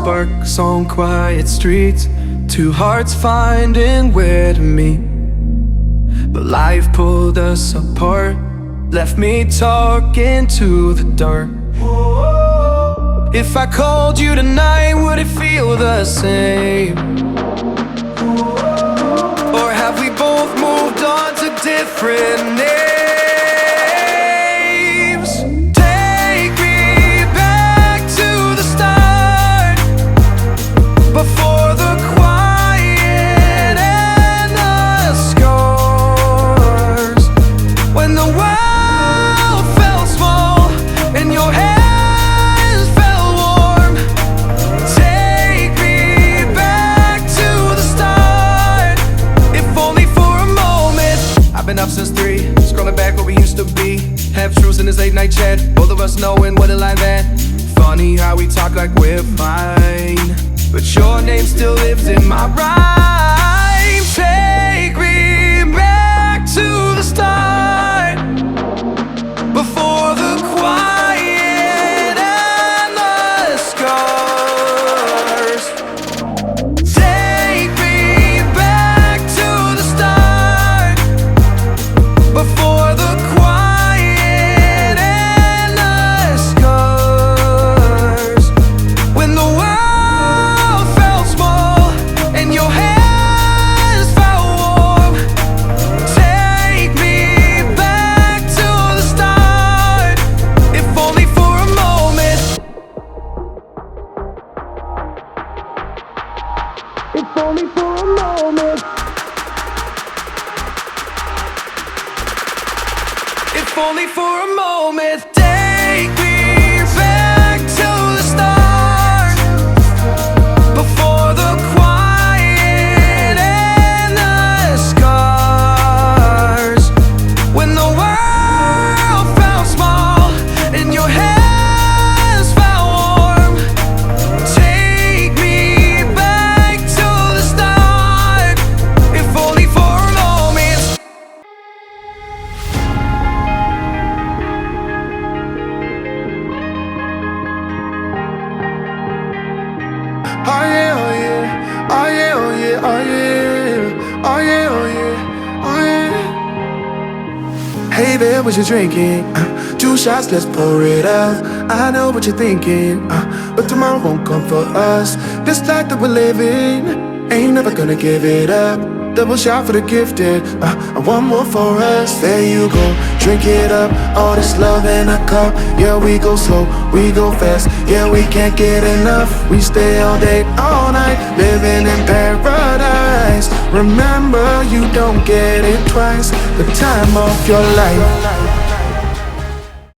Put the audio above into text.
sparks on quiet streets, two hearts finding where to meet. But life pulled us apart, left me talking to the dark. If I called you tonight, would it feel the same? Or have we both moved on to different names? Take me back to the start, before the quiet and the scars. When the world felt small and your hands felt warm. Take me back to the start, if only for a moment. I've been up since 3, scrolling back where we used to be. Half truths in this late night chat, both of us knowing what a lie that. Funny how we talk like we're fine, but your name still lives in my rhyme. Take me back to the start, before the quiet and the scars. Take me back to the start, before the quiet and the scars. When the world felt small and your hands felt warm. Take me back to the start, if only for a moment. If only for a moment. If only for a moment. Take me back to the start, before the quiet and the scars. When the world felt small and your hands felt warm. Take me back to the start, if only for a moment. Oh yeah, oh yeah, oh yeah, oh yeah, oh yeah, oh yeah, oh yeah, oh yeah. Hey there, what you drinking? 2 shots, let's pour it up. I know what you're thinking, but tomorrow won't come for us. This life that we're living, ain't never gonna give it up. Double shot for the gifted, and one more for us. There you go, drink it up. All this love in a cup. Yeah, we go slow, we go fast. Yeah, we can't get enough. We stay all day, all night, living in paradise. Remember, you don't get it twice. The time of your life.